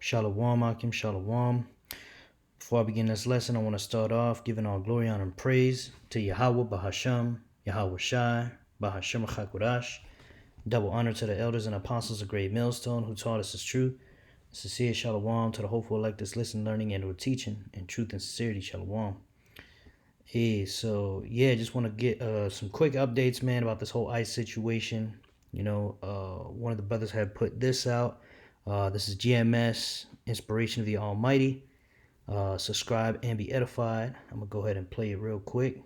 Shalom, Akim, Shalom. Before I begin this lesson, I want to start off giving all glory, honor, and praise to Yahweh, Bahasham, Yahweh Shai, Bahasham Chakodash. Double honor to the elders and apostles of Great Millstone who taught us his truth. Sincere Shalom to the hopeful electors listening, learning, and or teaching in truth and sincerity. Shalom. Hey, so yeah, just want to get some quick updates, man, about this whole ICE situation. One of the brothers had put this out. This is GMS, Inspiration of the Almighty. Subscribe and be edified. I'm going to go ahead and play it real quick.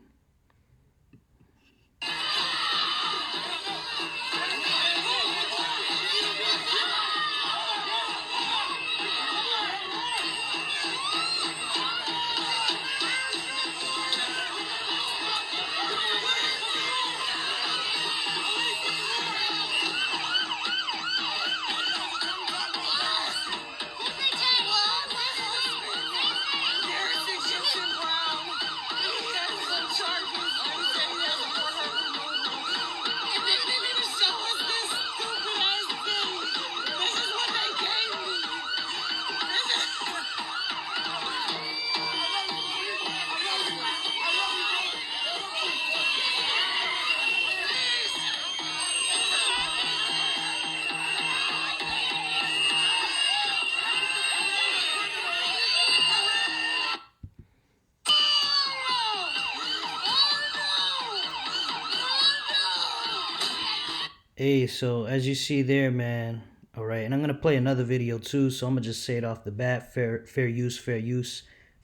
Hey, so as you see there, man, all right, and I'm going to play another video too, so I'm going to just say it off the bat, fair use for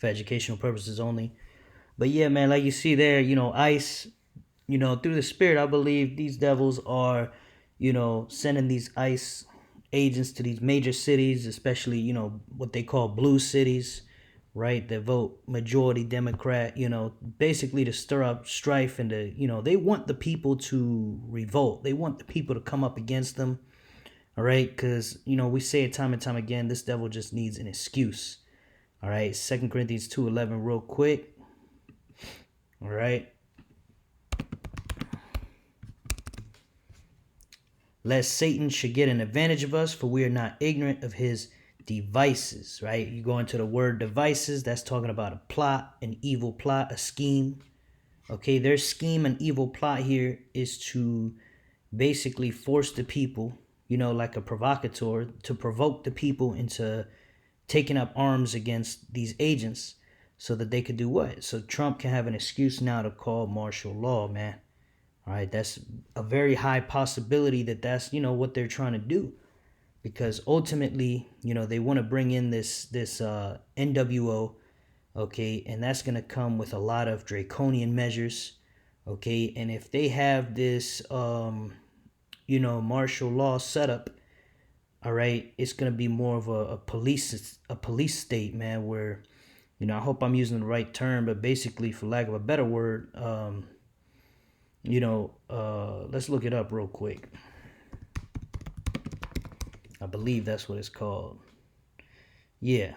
educational purposes only. But yeah, man, like you see there, ICE, through the spirit, I believe these devils are, sending these ICE agents to these major cities, especially, what they call blue cities, right, that vote majority Democrat, basically to stir up strife and to, they want the people to revolt. They want the people to come up against them, all right, because, we say it time and time again, this devil just needs an excuse, all right. 2 Corinthians 2:11 real quick, all right. Lest Satan should get an advantage of us, for we are not ignorant of his devices, right? You go into the word devices, that's talking about a plot, an evil plot, a scheme. Okay, their scheme and evil plot here is to basically force the people, like a provocateur, to provoke the people into taking up arms against these agents so that they could do what? So Trump can have an excuse now to call martial law, man. All right, that's a very high possibility that that's, what they're trying to do. Because ultimately, they want to bring in this NWO, okay, and that's going to come with a lot of draconian measures, okay, and if they have this, martial law setup, all right, it's going to be more of a police state, man, where, I hope I'm using the right term, but basically, for lack of a better word, let's look it up real quick. I believe that's what it's called. Yeah,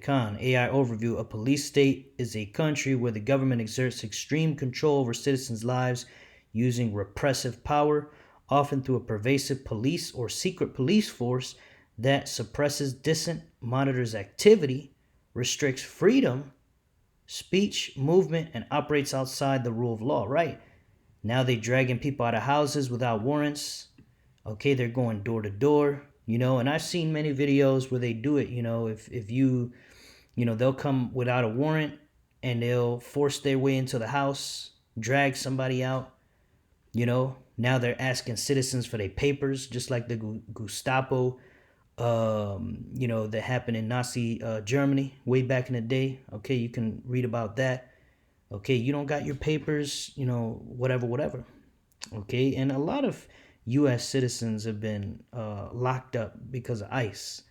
Khan. AI overview. A police state is a country where the government exerts extreme control over citizens' lives using repressive power, often through a pervasive police or secret police force that suppresses dissent, monitors activity, restricts freedom, speech, movement, and operates outside the rule of law, right? Now they're dragging people out of houses without warrants. Okay, they're going door to door, and I've seen many videos where they do it, if you, they'll come without a warrant and they'll force their way into the house, drag somebody out, now they're asking citizens for their papers, just like the Gestapo, that happened in Nazi Germany way back in the day. Okay, you can read about that. Okay, you don't got your papers, whatever. Okay, and a lot of U.S. citizens have been locked up because of ICE.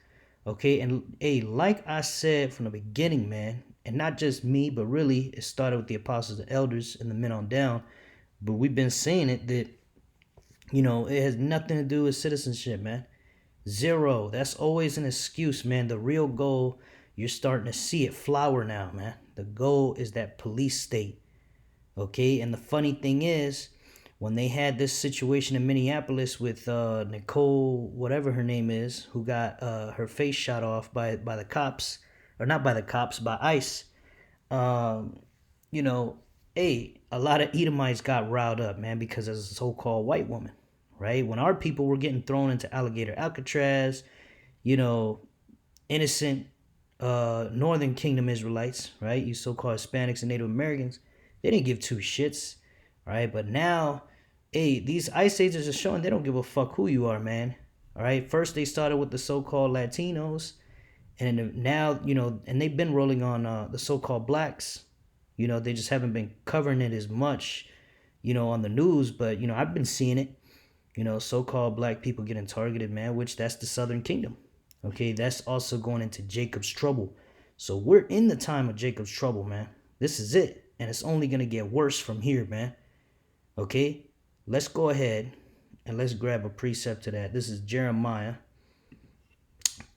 Okay, and hey, like I said from the beginning, man, and not just me, but really it started with the apostles, the elders, and the men on down. But we've been saying it that, it has nothing to do with citizenship, man. Zero. That's always an excuse, man. The real goal, you're starting to see it flower now, man. The goal is that police state. Okay, and the funny thing is, when they had this situation in Minneapolis with Nicole, whatever her name is, who got her face shot off by the cops, or not by the cops, by ICE. You know, a lot of Edomites got riled up, man, because of a so-called white woman, right? When our people were getting thrown into alligator Alcatraz, you know, innocent Northern Kingdom Israelites, right? You so-called Hispanics and Native Americans, they didn't give two shits, right? But now, these ICE agents are showing they don't give a fuck who you are, man. All right. First, they started with the so-called Latinos, and now, and they've been rolling on the so-called blacks. They just haven't been covering it as much, on the news. But I've been seeing it. So-called black people getting targeted, man. Which that's the Southern Kingdom. Okay, that's also going into Jacob's trouble. So we're in the time of Jacob's trouble, man. This is it. And it's only going to get worse from here, man. Okay, let's go ahead and let's grab a precept to that. This is Jeremiah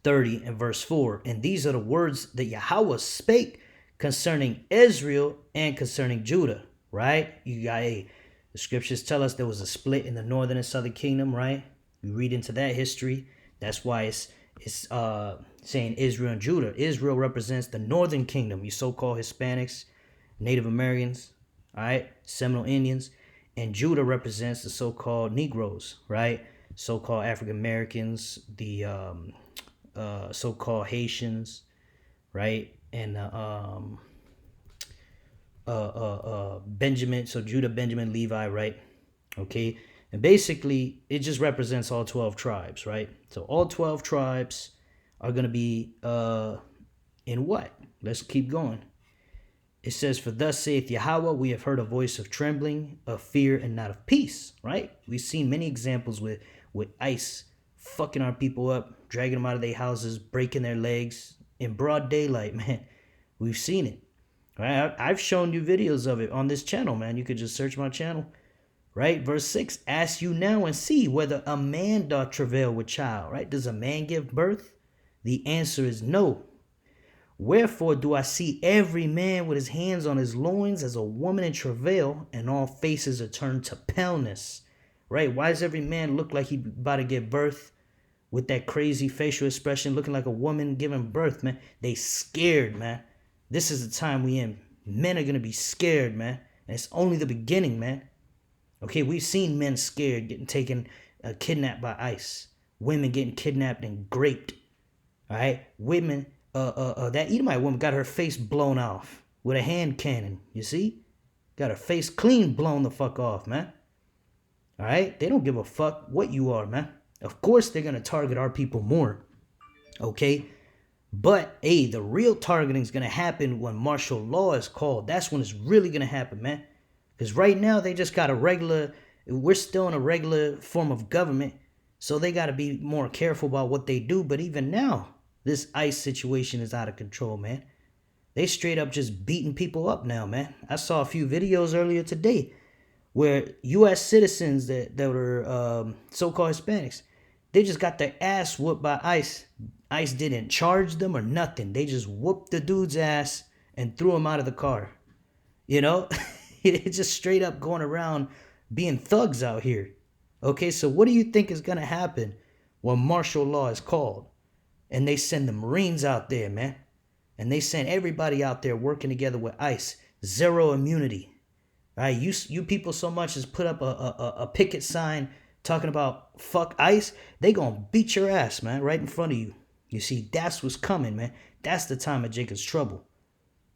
30 and verse 4. And these are the words that Yahweh spake concerning Israel and concerning Judah, right? You got the scriptures tell us there was a split in the northern and southern kingdom, right? You read into that history. That's why it's saying Israel and Judah. Israel represents the northern kingdom, you so-called Hispanics, Native Americans, all right, Seminole Indians, and Judah represents the so-called Negroes, right? So-called African Americans, the so-called Haitians, right, and Benjamin. So Judah, Benjamin, Levi, right? Okay. And basically, it just represents all 12 tribes, right? So all 12 tribes are going to be in what? Let's keep going. It says, for thus saith Yahweh, we have heard a voice of trembling, of fear, and not of peace, right? We've seen many examples with ICE fucking our people up, dragging them out of their houses, breaking their legs in broad daylight, man. We've seen it, right? I've shown you videos of it on this channel, man. You could just search my channel. Right? Verse 6, ask you now and see whether a man doth travail with child, right? Does a man give birth? The answer is no. Wherefore do I see every man with his hands on his loins as a woman in travail, and all faces are turned to paleness, right? Why does every man look like he about to give birth with that crazy facial expression, looking like a woman giving birth, man? They scared, man. This is the time we in. Men are going to be scared, man. And it's only the beginning, man. Okay, we've seen men scared, getting taken, kidnapped by ICE. Women getting kidnapped and raped. All right, women. That Edomite woman got her face blown off with a hand cannon. You see, got her face clean blown the fuck off, man. All right, they don't give a fuck what you are, man. Of course, they're gonna target our people more. Okay, but the real targeting is gonna happen when martial law is called. That's when it's really gonna happen, man. Because right now, they just got we're still in a regular form of government, so they got to be more careful about what they do. But even now, this ICE situation is out of control, man. They straight up just beating people up now, man. I saw a few videos earlier today where U.S. citizens that were so-called Hispanics, they just got their ass whooped by ICE. ICE didn't charge them or nothing. They just whooped the dude's ass and threw him out of the car. It's just straight up going around being thugs out here. Okay, so what do you think is going to happen when martial law is called? And they send the Marines out there, man. And they send everybody out there working together with ICE. Zero immunity. Right? You people so much as put up a picket sign talking about fuck ICE. They going to beat your ass, man, right in front of you. You see, that's what's coming, man. That's the time of Jacob's trouble.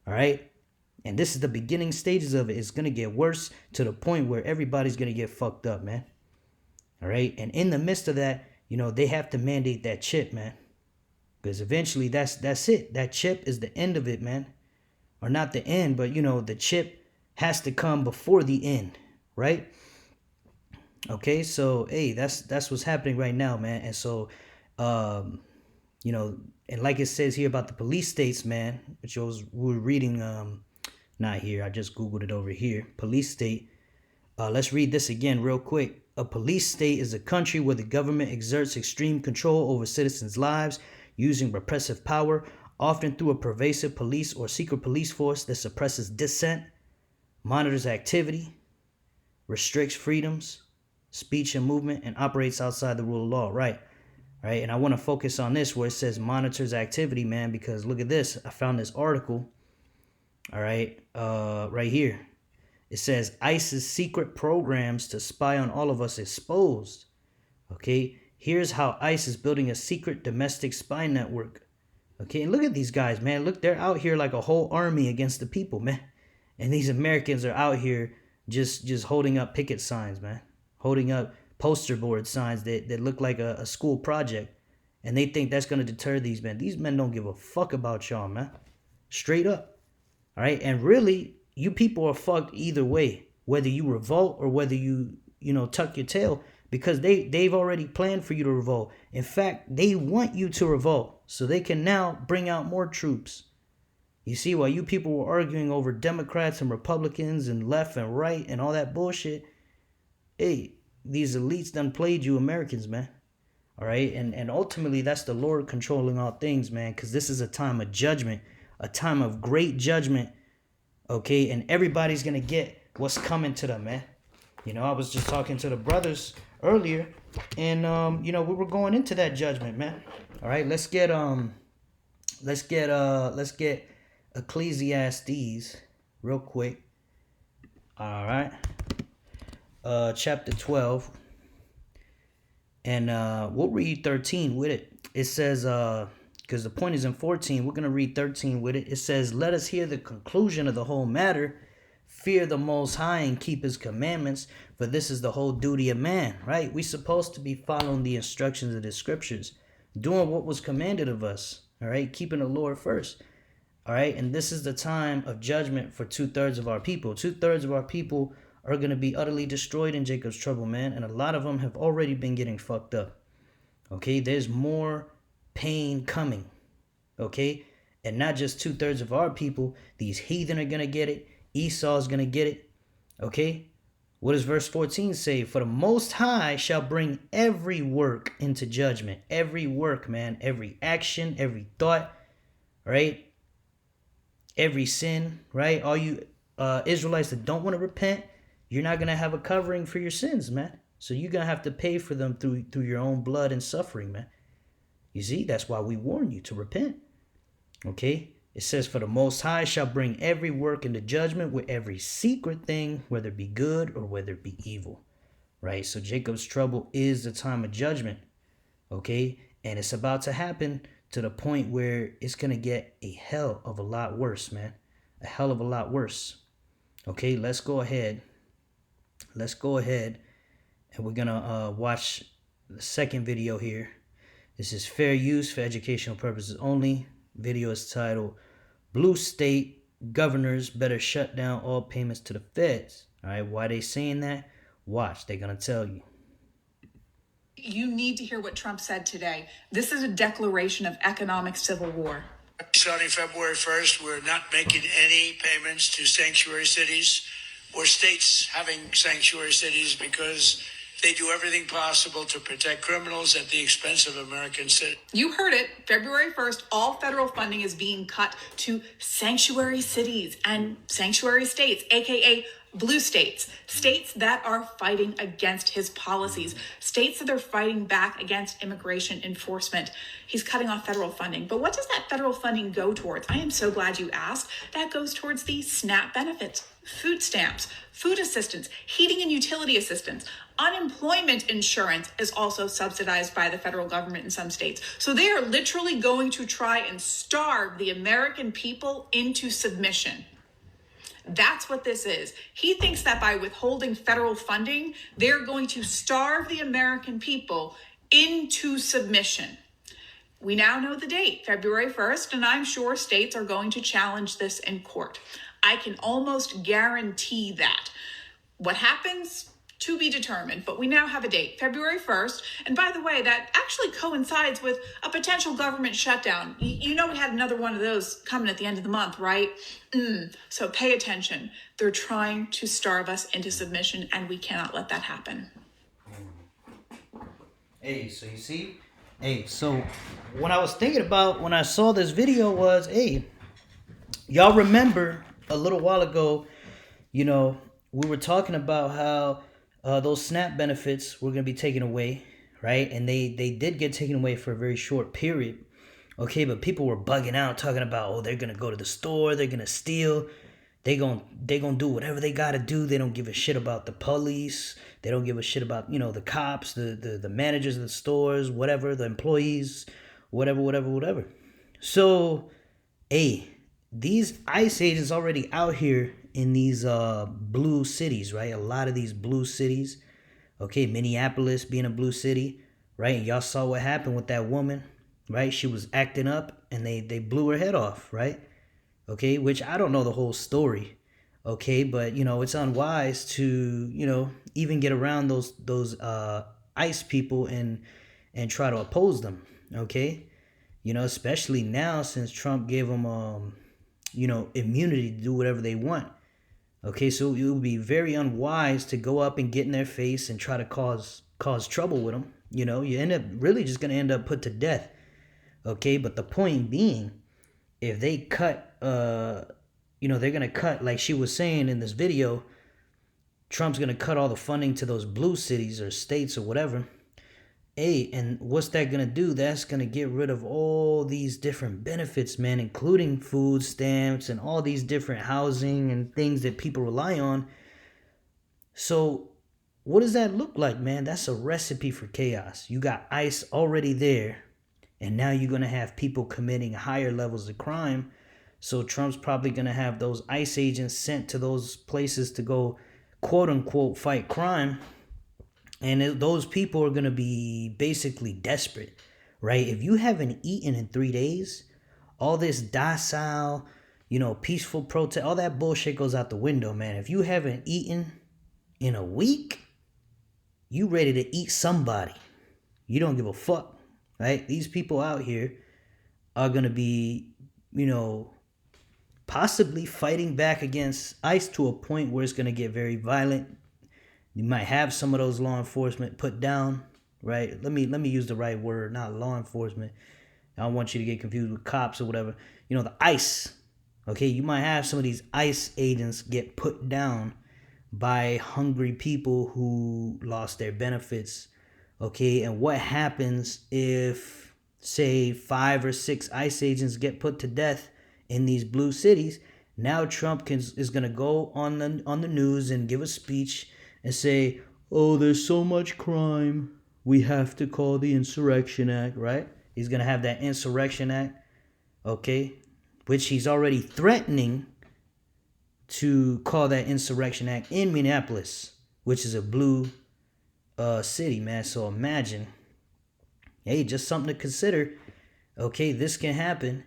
All right? And this is the beginning stages of it. It's going to get worse to the point where everybody's going to get fucked up, man. All right. And in the midst of that, they have to mandate that chip, man. Because eventually that's it. That chip is the end of it, man. Or not the end, but, the chip has to come before the end. Right. Okay. So, that's what's happening right now, man. And so, and like it says here about the police states, man, which we were reading, not here, I just Googled it over here. Police state. Let's read this again real quick. A police state is a country where the government exerts extreme control over citizens' lives using repressive power, often through a pervasive police or secret police force that suppresses dissent, monitors activity, restricts freedoms, speech and movement, and operates outside the rule of law. Right. Right. And I want to focus on this where it says monitors activity, man, because look at this. I found this article. All right. Right here. It says ICE's secret programs to spy on all of us exposed. Okay. Here's how ICE is building a secret domestic spy network. Okay. And look at these guys, man. Look, they're out here like a whole army against the people, man. And these Americans are out here just holding up picket signs, man. Holding up poster board signs that look like a school project. And they think that's going to deter these men. These men don't give a fuck about y'all, man. Straight up. All right. And really, you people are fucked either way, whether you revolt or whether you tuck your tail, because they've already planned for you to revolt. In fact, they want you to revolt so they can now bring out more troops. You see, while you people were arguing over Democrats and Republicans and left and right and all that bullshit, hey, these elites done played you Americans, man. All right. And ultimately, that's the Lord controlling all things, man, because this is a time of judgment, a time of great judgment. Okay, and everybody's gonna get what's coming to them, man. I was just talking to the brothers earlier, and we were going into that judgment, man. All right, let's get Ecclesiastes real quick. All right, chapter 12, and we'll read 13 with it. It says, because the point is in 14, we're going to read 13 with it. It says, let us hear the conclusion of the whole matter. Fear the Most High and keep his commandments, for this is the whole duty of man, right? We're supposed to be following the instructions of the scriptures, doing what was commanded of us, all right? Keeping the Lord first, all right? And this is the time of judgment for 2/3 of our people. 2/3 of our people are going to be utterly destroyed in Jacob's trouble, man. And a lot of them have already been getting fucked up, okay? There's more pain coming, okay? And not just 2/3 of our people. These heathen are gonna get it. Esau's gonna get it, okay? What does verse 14 say? For the Most High shall bring every work into judgment. Every work, man. Every action, every thought, right? Every sin, right? All you Israelites that don't want to repent, you're not gonna have a covering for your sins, man. So you're gonna have to pay for them through your own blood and suffering, man. You see, that's why we warn you to repent. Okay? It says, for the Most High shall bring every work into judgment with every secret thing, whether it be good or whether it be evil. Right? So Jacob's trouble is the time of judgment. Okay? And it's about to happen to the point where it's going to get a hell of a lot worse, man. A hell of a lot worse. Okay? Let's go ahead. And we're going to watch the second video here. This is fair use for educational purposes only. Video is titled, Blue State Governors Better Shut Down All Payments to the Feds. All right, why they saying that? Watch, they're going to tell you. You need to hear what Trump said today. This is a declaration of economic civil war. Starting February 1st, we're not making any payments to sanctuary cities or states having sanctuary cities because they do everything possible to protect criminals at the expense of American citizens. You heard it. February 1st, all federal funding is being cut to sanctuary cities and sanctuary states, aka blue states, states that are fighting against his policies, states that are fighting back against immigration enforcement. He's cutting off federal funding. But what does that federal funding go towards? I am so glad you asked. That goes towards the SNAP benefits, food stamps, food assistance, heating and utility assistance. Unemployment insurance is also subsidized by the federal government in some states. So they are literally going to try and starve the American people into submission. That's what this is. He thinks that by withholding federal funding, they're going to starve the American people into submission. We now know the date, February 1st, and I'm sure states are going to challenge this in court. I can almost guarantee that. What happens? To be determined, but we now have a date, February 1st. And by the way, that actually coincides with a potential government shutdown. You know we had another one of those coming at the end of the month, right? So pay attention. They're trying to starve us into submission, and we cannot let that happen. Hey, so you see? Hey, so what I was thinking about when I saw this video was, hey, y'all remember a little while ago, we were talking about how those SNAP benefits were going to be taken away, right? And they did get taken away for a very short period. Okay, but people were bugging out talking about, oh, they're going to go to the store, they're going to steal. They gonna do whatever they gotta do. They don't give a shit about the police. They don't give a shit about, the cops, the managers of the stores, whatever, the employees, whatever. So, hey, these ICE agents already out here in these blue cities, right? A lot of these blue cities. Okay, Minneapolis being a blue city, right? And y'all saw what happened with that woman, right? She was acting up and they blew her head off, right? Okay, which I don't know the whole story. Okay, but it's unwise to even get around those ICE people and try to oppose them. Okay, especially now since Trump gave them immunity to do whatever they want. Okay, so it would be very unwise to go up and get in their face and try to cause trouble with them. You end up really just gonna end up put to death. Okay, but the point being, if they cut they're gonna cut, like she was saying in this video, Trump's gonna cut all the funding to those blue cities or states or whatever. Hey, and what's that gonna do? That's gonna get rid of all these different benefits, man, including food stamps and all these different housing and things that people rely on. So what does that look like, man? That's a recipe for chaos. You got ICE already there, and now you're gonna have people committing higher levels of crime. So Trump's probably going to have those ICE agents sent to those places to go, quote unquote, fight crime. And those people are going to be basically desperate, right? If you haven't eaten in 3 days, all this docile, peaceful protest, all that bullshit goes out the window, man. If you haven't eaten in a week, you ready to eat somebody. You don't give a fuck, right? These people out here are going to be, possibly fighting back against ICE to a point where it's going to get very violent. You might have some of those law enforcement put down, right? Let me use the right word, not law enforcement. I don't want you to get confused with cops or whatever. The ICE. Okay, you might have some of these ICE agents get put down by hungry people who lost their benefits. Okay, and what happens if, say, 5 or 6 ICE agents get put to death in these blue cities? Now Trump is going to go on the news and give a speech and say, oh, there's so much crime, we have to call the Insurrection Act, right? He's going to have that Insurrection Act, okay, which he's already threatening to call that Insurrection Act in Minneapolis, which is a blue city, man. So imagine, hey, just something to consider. Okay, this can happen.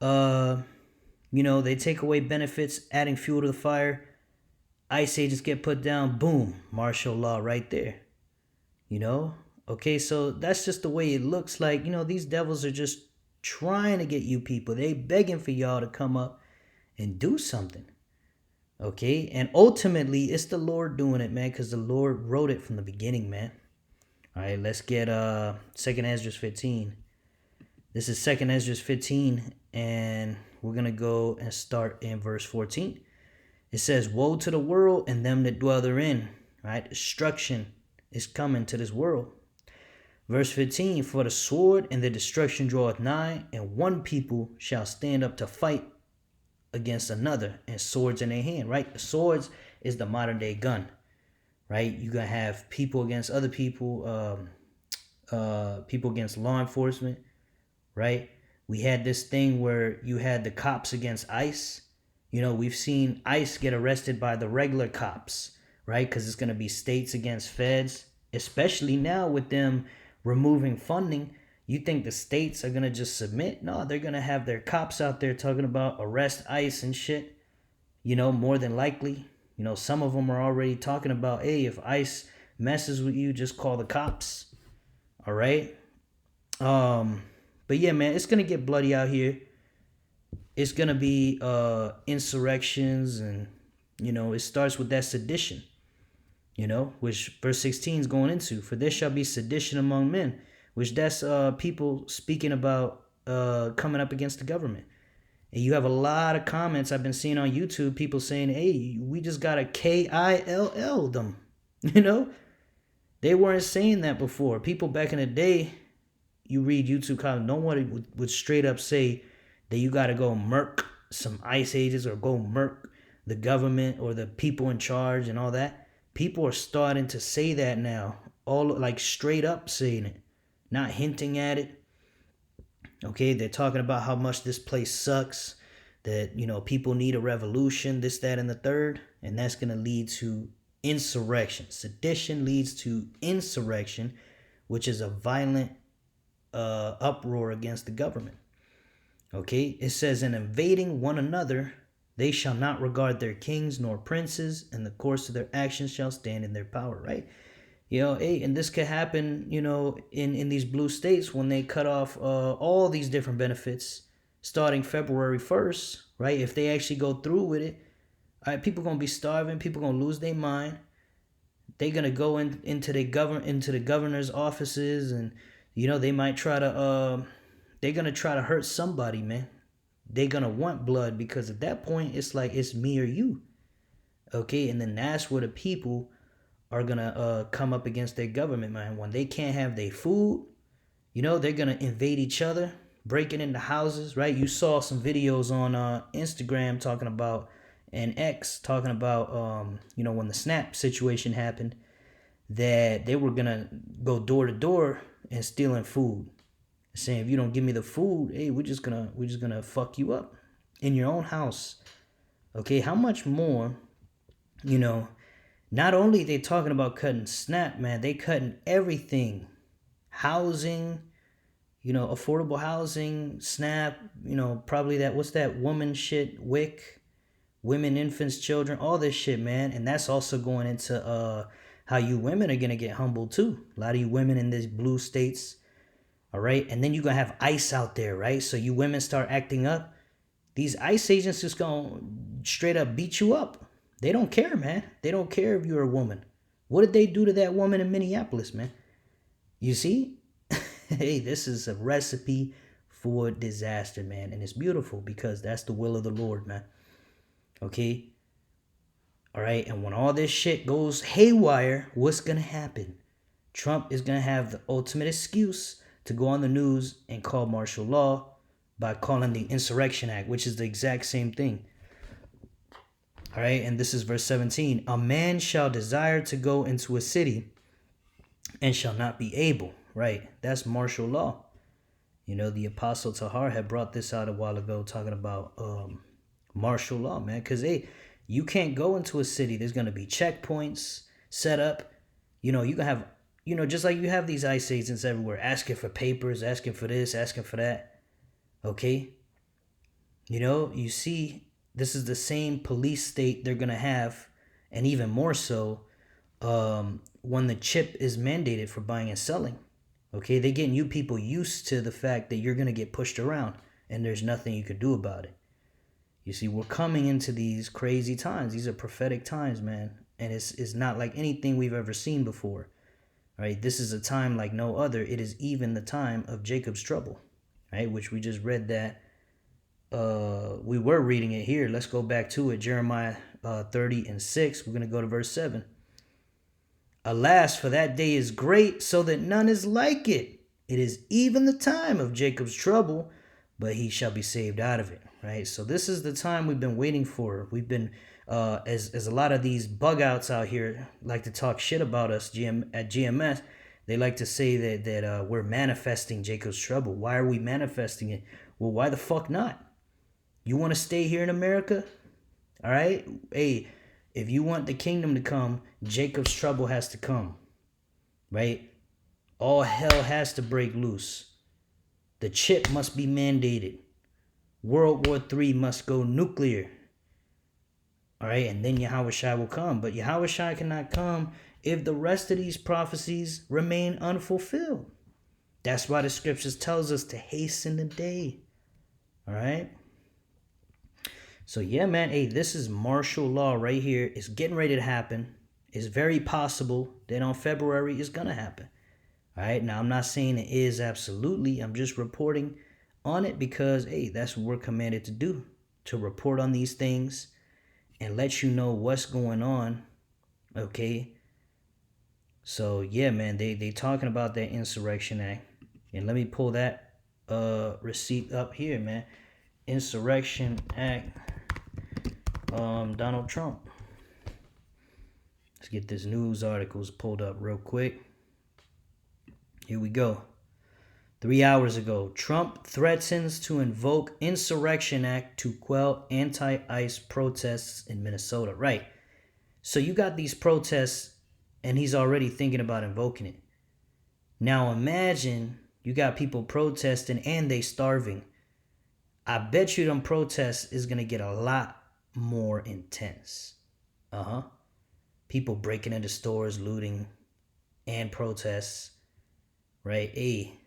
They take away benefits, adding fuel to the fire. ICE agents get put down. Boom, martial law right there. Okay, so that's just the way it looks like. These devils are just trying to get you people. They begging for y'all to come up and do something. Okay, and ultimately it's the Lord doing it, man, because the Lord wrote it from the beginning, man. All right, let's get 2nd Ezra 15. This is 2nd Ezra 15, and we're going to go and start in verse 14. It says, woe to the world and them that dwell therein. Right? Destruction is coming to this world. Verse 15, for the sword and the destruction draweth nigh, and one people shall stand up to fight against another, and swords in their hand. Right? The swords is the modern day gun. Right? You're going to have people against other people, people against law enforcement. Right? We had this thing where you had the cops against ICE. We've seen ICE get arrested by the regular cops, right? Because it's going to be states against feds, especially now with them removing funding. You think the states are going to just submit? No, they're going to have their cops out there talking about arrest ICE and shit. More than likely. Some of them are already talking about, hey, if ICE messes with you, just call the cops. All right? But yeah, man, it's going to get bloody out here. It's going to be insurrections, and, it starts with that sedition, which verse 16 is going into. For there shall be sedition among men, which that's people speaking about coming up against the government. And you have a lot of comments I've been seeing on YouTube, people saying, hey, we just got to KILL them. You know? They weren't saying that before. People back in the day, you read YouTube comments, no one would straight up say that you got to go murk some ice ages or go murk the government or the people in charge and all that. People are starting to say that now, all like straight up saying it, not hinting at it. Okay, they're talking about how much this place sucks, that, you know, people need a revolution, this, that, and the third, and that's going to lead to insurrection. Sedition leads to insurrection, which is a violent uproar against the government. Okay, it says, in invading one another, they shall not regard their kings nor princes, and the course of their actions shall stand in their power, right? You know, hey, and this could happen, you know, in these blue states when they cut off all these different benefits starting February 1st, right? If they actually go through with it, all right, people going to be starving, people going to lose their mind. They're going to go into the governor's offices, and, you know, they might try to, they're going to try to hurt somebody, man. They're going to want blood, because at that point, it's like, it's me or you. Okay, and then that's where the people are going to come up against their government, man. When they can't have their food, you know, they're going to invade each other, breaking into houses, right? You saw some videos on Instagram talking about, and X talking about, you know, when the SNAP situation happened, that they were going to go door to door and stealing food, saying, if you don't give me the food, hey, we're just gonna fuck you up in your own house. Okay, how much more, you know, not only they talking about cutting SNAP, man, they cutting everything. Housing, you know, affordable housing, SNAP, you know, probably that, what's that woman shit, WIC, women, infants, children, all this shit, man. And that's also going into how you women are gonna get humbled too. A lot of you women in these blue states, all right? And then you're gonna have ICE out there, right? So you women start acting up, these ICE agents just gonna straight up beat you up. They don't care, man. They don't care if you're a woman. What did they do to that woman in Minneapolis, man? You see? Hey, this is a recipe for disaster, man. And it's beautiful because that's the will of the Lord, man. Okay? All right? And when all this shit goes haywire, what's going to happen? Trump is going to have the ultimate excuse to go on the news and call martial law by calling the Insurrection Act, which is the exact same thing. All right, and this is verse 17. A man shall desire to go into a city and shall not be able. Right, that's martial law. You know, the Apostle Tahar had brought this out a while ago, talking about martial law, man. Because, hey, you can't go into a city. There's going to be checkpoints set up. You know, you can have, you know, just like you have these ICE agents everywhere asking for papers, asking for this, asking for that. Okay? You know, you see, this is the same police state they're going to have, and even more so when the chip is mandated for buying and selling. Okay, they're getting you people used to the fact that you're going to get pushed around and there's nothing you could do about it. You see, we're coming into these crazy times. These are prophetic times, man. And it's not like anything we've ever seen before. Right? This is a time like no other. It is even the time of Jacob's trouble. Right? Which we just read that. We were reading it here. Let's go back to it. Jeremiah 30:6. We're going to go to verse 7. Alas, for that day is great, so that none is like it. It is even the time of Jacob's trouble, but he shall be saved out of it. Right? So this is the time we've been waiting for. We've been, as a lot of these bug outs out here like to talk shit about us at GMS, they like to say that we're manifesting Jacob's trouble. Why are we manifesting it? Well, why the fuck not? You want to stay here in America? All right? Hey, if you want the kingdom to come, Jacob's trouble has to come. Right? All hell has to break loose. The chip must be mandated. World War III must go nuclear. All right? And then Yahushua will come. But Yahushua cannot come if the rest of these prophecies remain unfulfilled. That's why the scriptures tells us to hasten the day. All right? So yeah, man, hey, this is martial law right here. It's getting ready to happen. It's very possible that on February it's going to happen. All right, now I'm not saying it is absolutely. I'm just reporting on it because, hey, that's what we're commanded to do, to report on these things and let you know what's going on, okay? So, yeah, man, they talking about that Insurrection Act. And let me pull that receipt up here, man. Insurrection Act, Donald Trump. Let's get this news articles pulled up real quick. Here we go. 3 hours ago, Trump threatens to invoke Insurrection Act to quell anti-ICE protests in Minnesota. Right. So you got these protests, and he's already thinking about invoking it. Now imagine you got people protesting and they starving. I bet you them protests is going to get a lot more intense. People breaking into stores, looting, and protests. Right? Hey,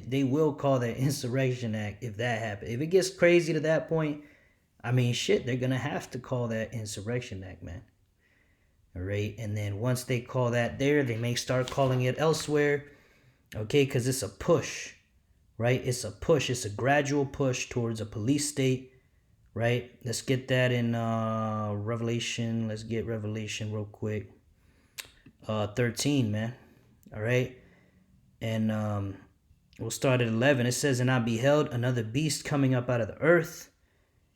they will call that Insurrection Act if that happens. If it gets crazy to that point, I mean, shit, they're going to have to call that Insurrection Act, man. All right? And then once they call that there, they may start calling it elsewhere, okay? Because it's a push, right? It's a push. It's a gradual push towards a police state, right? Let's get that in Revelation. Let's get Revelation real quick. 13, man. All right? And we'll start at 11. It says, "And I beheld another beast coming up out of the earth,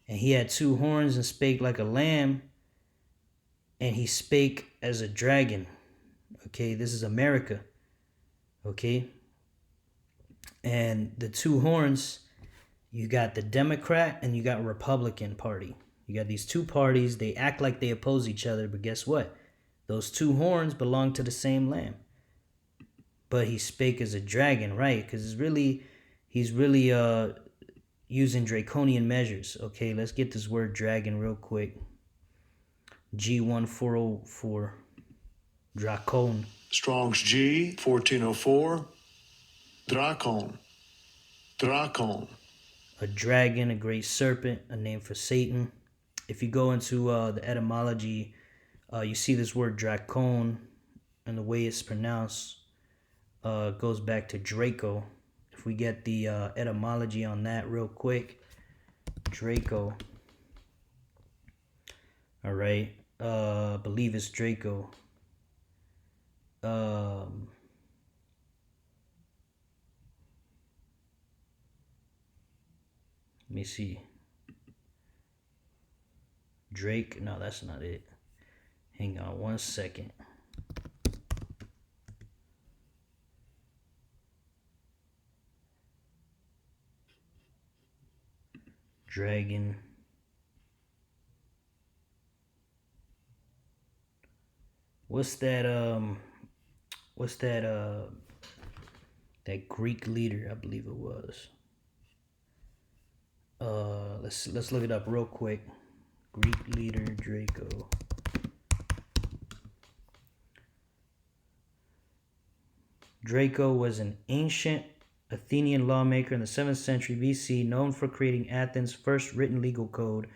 and he had 2 horns and spake like a lamb, and he spake as a dragon." Okay, this is America. Okay? And the 2 horns, you got the Democrat and you got Republican Party. You got these 2 parties. They act like they oppose each other, but guess what? Those 2 horns belong to the same lamb. But he spake as a dragon, right? Because he's really using draconian measures. Okay, let's get this word dragon real quick. G1404. Dracon. Strong's G 1404. Dracon. Dracon. A dragon, a great serpent, a name for Satan. If you go into the etymology, you see this word dracon, and the way it's pronounced goes back to Draco. If we get the etymology on that real quick, Draco. All right, believe it's Draco. Let me see. Drake. No, that's not it. Hang on 1 second. Dragon. What's that that Greek leader, I believe it was. Let's look it up real quick. Greek leader Draco. Draco was an ancient Athenian lawmaker in the 7th century BC, known for creating Athens' first written legal code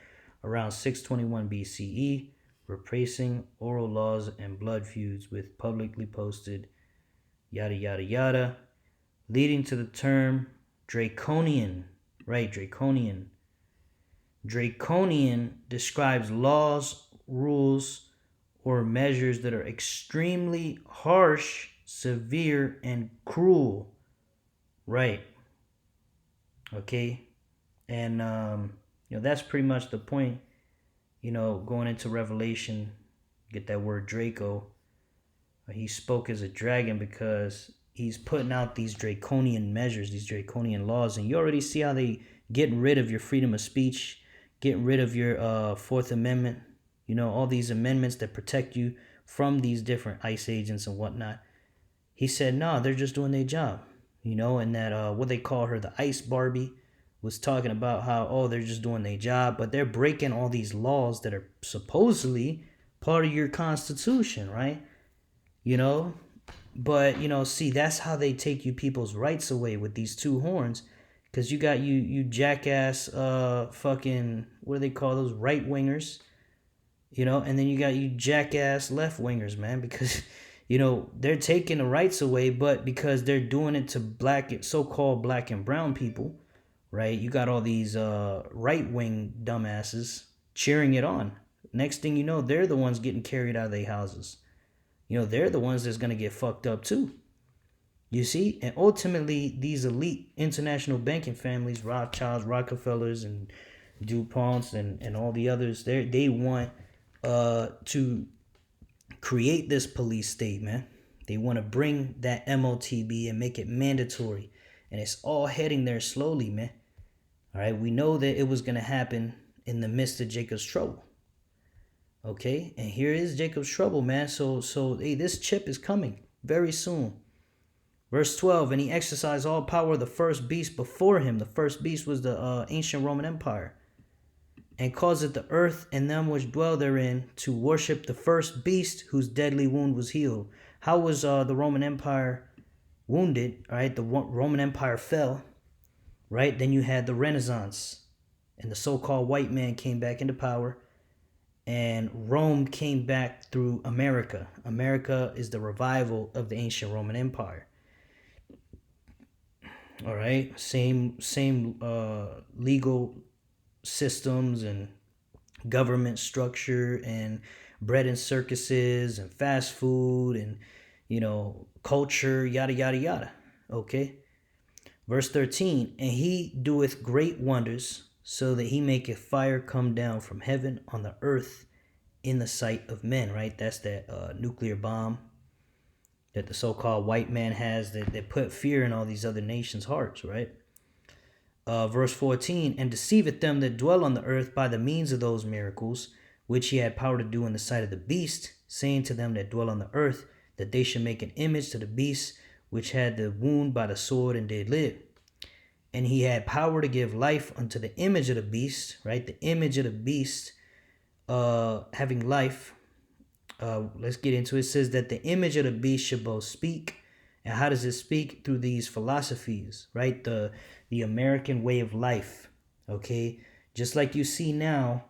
around 621 BCE, replacing oral laws and blood feuds with publicly posted yada yada yada, leading to the term draconian. Right, draconian. Draconian describes laws, rules, or measures that are extremely harsh, severe, and cruel. Right. Okay. And that's pretty much the point. Going into Revelation, get that word Draco. He spoke as a dragon because he's putting out these draconian measures, these draconian laws, and you already see how they getting rid of your freedom of speech, getting rid of your Fourth Amendment, all these amendments that protect you from these different ICE agents and whatnot. He said, no, they're just doing their job, and that what they call her, the ICE Barbie, was talking about how, they're just doing their job, but they're breaking all these laws that are supposedly part of your Constitution, right? But, see, that's how they take you people's rights away with these 2 horns. Because you got you jackass fucking, what do they call those, right-wingers? And then you got you jackass left-wingers, man. Because, they're taking the rights away, but because they're doing it to so-called black and brown people, right? You got all these right-wing dumbasses cheering it on. Next thing you know, they're the ones getting carried out of their houses. They're the ones that's going to get fucked up too. You see? And ultimately, these elite international banking families, Rothschilds, Rockefellers, and DuPonts, and all the others, they want to create this police state, man. They want to bring that MOTB and make it mandatory. And it's all heading there slowly, man. All right, we know that it was going to happen in the midst of Jacob's trouble. Okay, and here is Jacob's trouble, man. So hey, this chip is coming very soon. Verse 12, and he exercised all power of the first beast before him. The first beast was the ancient Roman Empire. And causeth the earth and them which dwell therein to worship the first beast whose deadly wound was healed. How was the Roman Empire wounded? Right, the Roman Empire fell. Right, then you had the Renaissance, and the so-called white man came back into power, and Rome came back through America. America is the revival of the ancient Roman Empire. All right, same legal systems and government structure and bread and circuses and fast food and culture, yada yada yada. Okay. Verse 13, and he doeth great wonders, so that he maketh fire come down from heaven on the earth in the sight of men, right? That's that nuclear bomb that the so-called white man has that put fear in all these other nations' hearts, right? Verse 14, and deceiveth them that dwell on the earth by the means of those miracles, which he had power to do in the sight of the beast, saying to them that dwell on the earth, that they should make an image to the beast, which had the wound by the sword and did live. And he had power to give life unto the image of the beast, right? The image of the beast having life. Let's get into it. It says that the image of the beast should both speak. And how does it speak? Through these philosophies, right? The American way of life, okay? Just like you see now,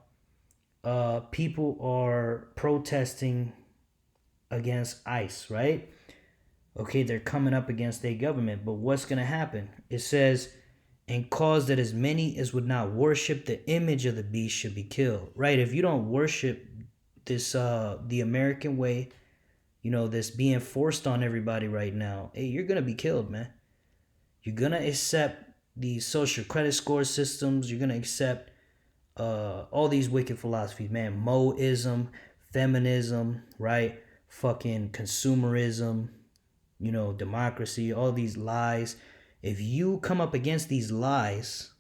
people are protesting against ICE, right? Okay, they're coming up against their government, but what's going to happen? It says, and cause that as many as would not worship the image of the beast should be killed, right? If you don't worship this, the American way, this being forced on everybody right now, hey, you're going to be killed, man. You're going to accept these social credit score systems. You're going to accept all these wicked philosophies, man. Moism, feminism, right? Fucking consumerism, democracy, all these lies. If you come up against these lies,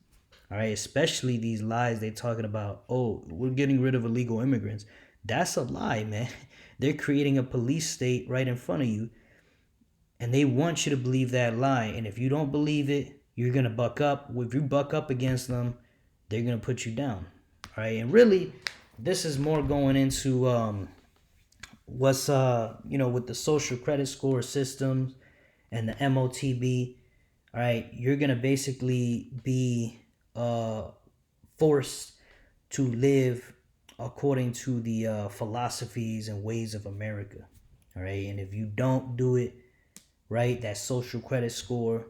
all right, especially these lies they're talking about, oh, we're getting rid of illegal immigrants. That's a lie, man. They're creating a police state right in front of you, and they want you to believe that lie. And if you don't believe it, you're going to buck up. If you buck up against them, they're going to put you down. All right, and really, this is more going into what's with the social credit score systems and the MOTB. All right, you're gonna basically be forced to live according to the philosophies and ways of America. All right, and if you don't do it right, that social credit score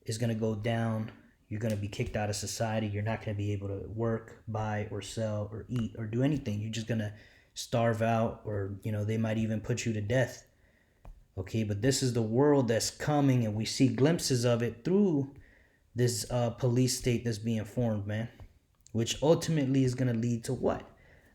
is gonna go down. You're gonna be kicked out of society. You're not gonna be able to work, buy, or sell, or eat, or do anything. You're just gonna starve out, or they might even put you to death. Okay, but this is the world that's coming, and we see glimpses of it through this police state that's being formed, man, which ultimately is going to lead to what?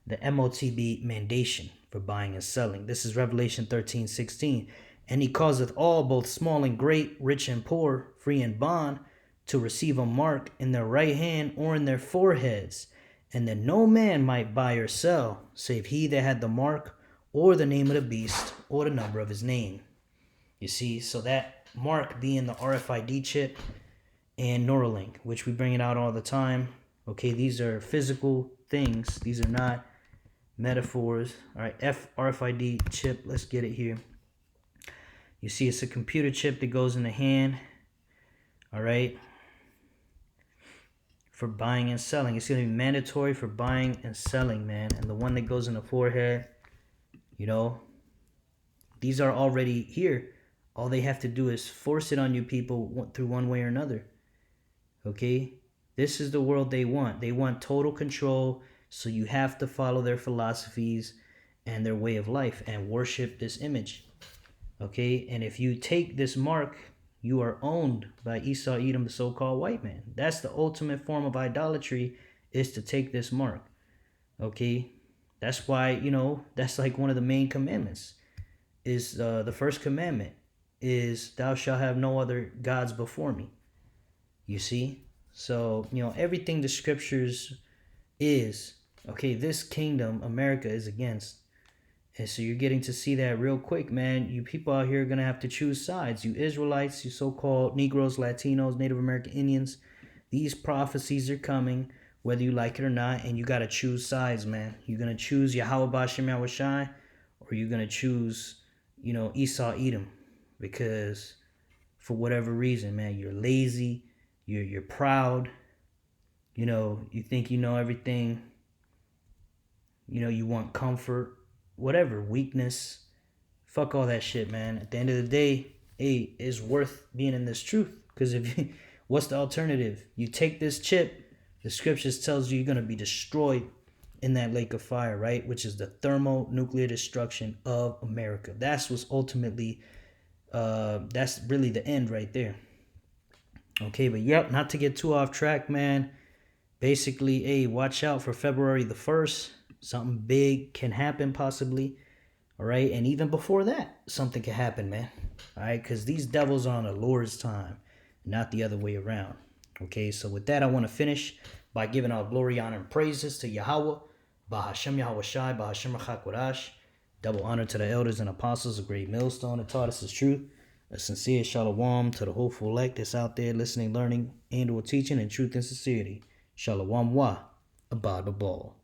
The MOTB mandation for buying and selling. This is Revelation 13:16. And he causeth all, both small and great, rich and poor, free and bond, to receive a mark in their right hand or in their foreheads, and that no man might buy or sell, save he that had the mark or the name of the beast or the number of his name. You see, so that mark being the RFID chip and Neuralink, which we bring it out all the time. Okay, these are physical things. These are not metaphors. All right, RFID chip, let's get it here. You see, it's a computer chip that goes in the hand. All right, for buying and selling. It's going to be mandatory for buying and selling, man. And the one that goes in the forehead, these are already here. All they have to do is force it on you people through one way or another. Okay? This is the world they want. They want total control, so you have to follow their philosophies and their way of life and worship this image. Okay? And if you take this mark, you are owned by Esau Edom, the so-called white man. That's the ultimate form of idolatry, is to take this mark. Okay? That's why, that's like one of the main commandments. Is the first commandment is, thou shalt have no other gods before me. You see? So, everything the scriptures is, okay, this kingdom, America, is against. And so you're getting to see that real quick, man. You people out here are going to have to choose sides. You Israelites, you so-called Negroes, Latinos, Native American Indians. These prophecies are coming, whether you like it or not, and you got to choose sides, man. You're going to choose Yahweh Bashem Yahushai, or you're going to choose, Esau Edom. Because for whatever reason, man, you're lazy, you're proud, you think you know everything, you want comfort, whatever, weakness. Fuck all that shit, man. At the end of the day, hey, it's worth being in this truth. Because what's the alternative? You take this chip, the scriptures tells you you're going to be destroyed in that lake of fire, right? Which is the thermonuclear destruction of America. That's what's ultimately, that's really the end right there. Okay, but yep, not to get too off track, man. Basically, hey, watch out for February the 1st. Something big can happen possibly. All right, and even before that, something can happen, man. All right, because these devils are on the Lord's time, not the other way around. Okay, so with that, I want to finish by giving all glory, honor, and praises to Yahweh, Bahashem Yahweh Shai, Bahashem Rachakwadash. Double honor to the elders and apostles, a great millstone that taught us his truth. A sincere shalom to the hopeful elect that's out there listening, learning, and or teaching in truth and sincerity. Shalom wa, abad ball.